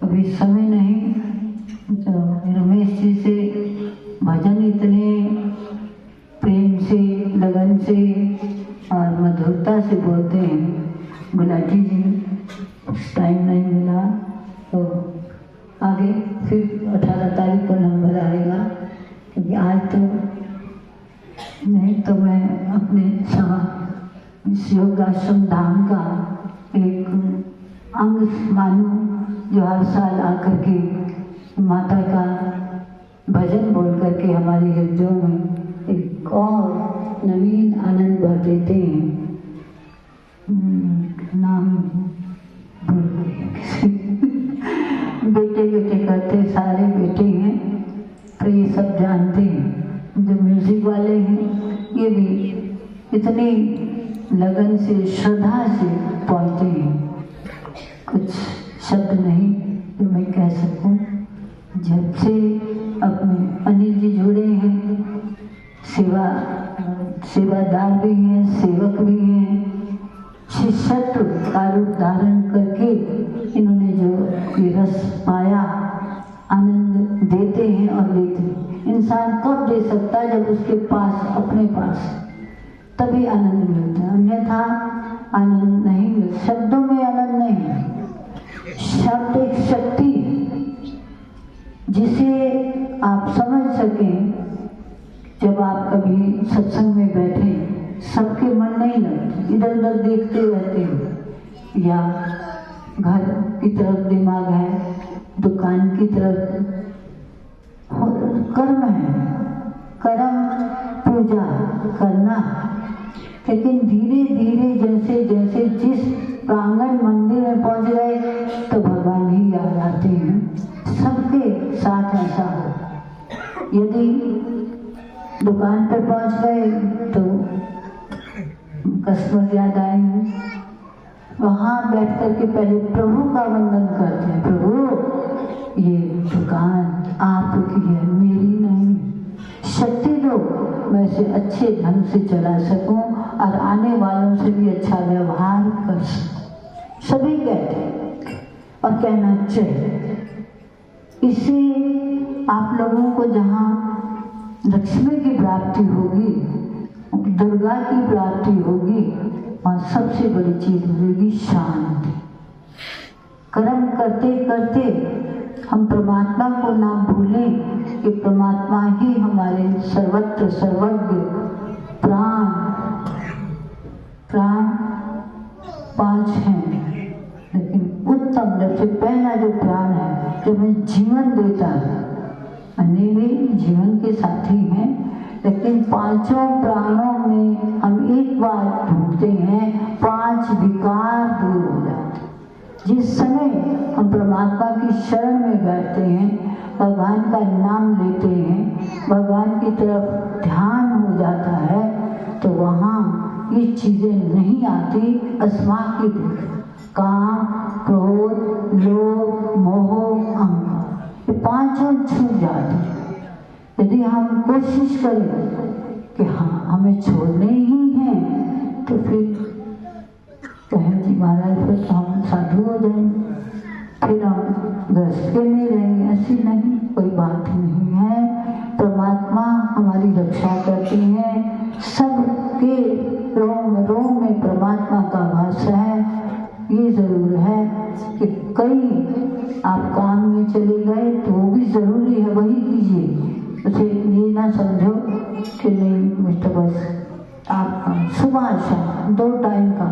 अभी समय नहीं। तो रमेश जी से भजन इतने प्रेम से, लगन से और मधुरता से बोलते हैं, गुलाटी जी टाइम नहीं मिला तो आगे फिर 18 तारीख को नंबर आएगा, क्योंकि आज तो नहीं तो मैं अपने इस योगाश्रम धाम का एक अंग मानूं, जो हर साल आकर के माता का भजन बोल करके हमारे हृदयों में एक और नवीन आनंद भर देते हैं। नाम भूल गई बेटे बेटे करते, सारे बेटे हैं तो ये सब जानते हैं। जो म्यूजिक वाले हैं ये भी इतनी लगन से, श्रद्धा से पहुँचते हैं, कुछ शब्द नहीं जो मैं कह सकूं। जब से अपने अनिल जी जुड़े हैं, सेवादार भी हैं, सेवक भी हैं, शिष्यत्व का रूप धारण करके इन्होंने जो ये रस पाया, आनंद देते हैं और लेते हैं। इंसान कब दे सकता है? जब उसके पास, अपने पास, तभी आनंद मिलता है, अन्यथा आनंद नहीं मिलता। शब्दों में आनंद नहीं। शब्द एक शक्ति जिसे आप समझ सकें। जब आप कभी सत्संग में बैठे, सबके मन नहीं लगते, इधर उधर देखते रहते हो, या घर की तरफ दिमाग है, दुकान की तरफ, कर्म है, कर्म पूजा करना। लेकिन धीरे धीरे जैसे जैसे जिस प्रांगण मंदिर में पहुंच गए तो भगवान ही याद आते हैं। सबके साथ ऐसा हो। यदि दुकान पर पहुंच गए तो कस्टमर याद आएंगे, वहाँ बैठ कर के पहले प्रभु का वंदन करते हैं। प्रभु ये दुकान आपकी है, मेरी नहीं, शक्ति दो मैं इसे अच्छे ढंग से चला सकूं और आने वालों से भी अच्छा व्यवहार कर सकूं। सभी कहते हैं और कहना चाहिए। इससे आप लोगों को जहाँ लक्ष्मी की प्राप्ति होगी, दुर्गा की प्राप्ति होगी, और सबसे बड़ी चीज होगी शांति। कर्म करते करते हम परमात्मा को ना भूलें कि परमात्मा ही हमारे सर्वत्र सर्वज्ञ प्राण 5 हैं, लेकिन उत्तम सबसे पहला जो प्राण है, जो हमें जीवन देता है, अन्य भी जीवन के साथी हैं, लेकिन 5 प्राणों में हम एक बार ढूंढते हैं, 5 विकार दूर हो जाते। जिस समय हम परमात्मा की शरण में बैठते हैं, भगवान का नाम लेते हैं, भगवान की तरफ ध्यान हो जाता है, तो वहाँ ये चीजें नहीं आती। अस्माक की काम, क्रोध, लोभ, मोह, अहंकार, ये 5 छूट जाते। यदि हम कोशिश करें कि हाँ हमें छोड़ने ही हैं, तो फिर कहें जी महाराज फिर तो हम साधु हो जाएंगे, फिर हम ग्रस्त के में रहेंगे। ऐसी नहीं, कोई बात नहीं है। परमात्मा हमारी रक्षा करते हैं। सबके रोम रोम में परमात्मा का वास है। ये जरूर है कि कई आप काम में चले गए तो वो भी जरूरी है, वही कीजिए। उसे ये ना समझो कि नहीं मुझे बस आपका सुबह शाम 2 टाइम का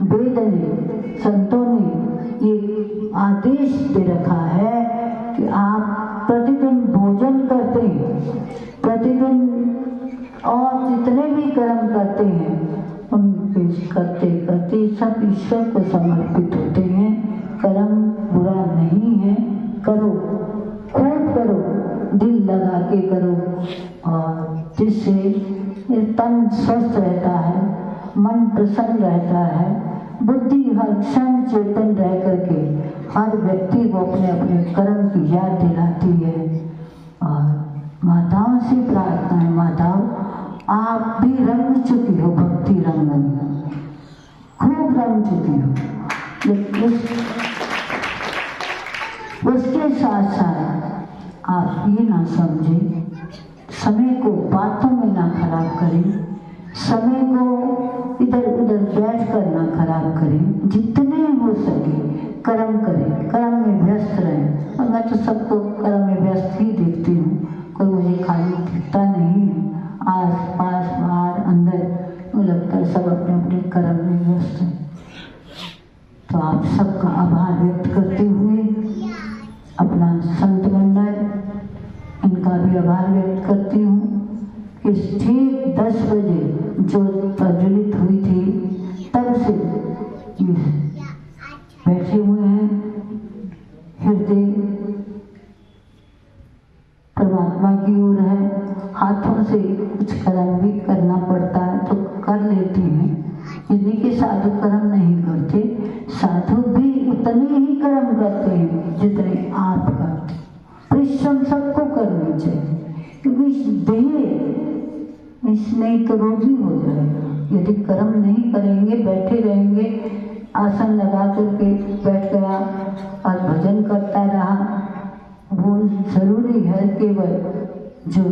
वेद ने, संतों ने ये आदेश दे रखा है कि आप प्रतिदिन भोजन करते हैं, प्रतिदिन और जितने भी कर्म करते हैं उनके करते करते सब ईश्वर को समर्पित होते हैं। कर्म बुरा नहीं है, करो, खूब करो, दिल लगा के करो, और जिससे तन स्वस्थ रहता है, मन प्रसन्न रहता है, बुद्धि हर क्षण चेतन रह करके हर व्यक्ति को अपने अपने कर्म की याद दिलाती है। और माताओं से प्रार्थना है, माताओं आप भी रंग चुकी हो भक्ति रंग में, खूब रंग चुकी हो। उसके साथ साथ आप ये ना समझें, समय को बातों में ना खराब करें, समय को इधर उधर बैठ कर ना खराब करें। जितने हो सके कर्म करें, कर्म में व्यस्त रहें। और मैं तो सबको कर्म में व्यस्त ही देखती हूँ, कोई मुझे खाली दिखता नहीं है। आस पास बाहर अंदर मुझे लगता है सब अपने अपने कर्म में व्यस्त हैं। तो आप सबका आभार व्यक्त करते हुए अपना संत मंडल इनका भी आभार व्यक्त करती हूँ कि ठीक 10 बजे जो प्रज्वलित हुई थी तब से बैठे हुए हैं। हृदय परमात्मा की ओर है, हाथों से कुछ कर्म भी करना पड़ता है तो कर लेती हैं। यदि कि साधु कर्म नहीं करते, साधु भी उतने ही कर्म करते हैं जितने आप करते। परिश्रम सबको करनी चाहिए, क्योंकि देह इसमें तो रोगी हो जाएगा। यदि कर्म नहीं करेंगे, बैठे रहेंगे, आसन लगा करके बैठ गया और भजन करता रहा, वो जरूरी है केवल जो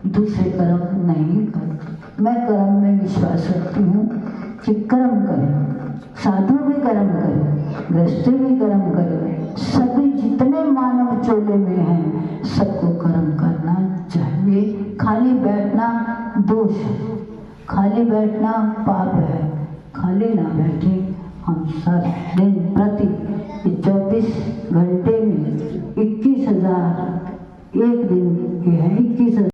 दूसरे कर्म नहीं करते। मैं कर्म में विश्वास रखती हूँ कि कर्म करें, साधु भी कर्म करें, गृहस्थी भी कर्म करें, सभी जितने मानव चोले में हैं सबको कर्म करना चाहिए। खाली बैठना दोष है, खाली बैठना पाप है। खाली ना बैठे, हम सब दिन प्रति 24 घंटे में 21,000 एक दिन के हैं, 21,000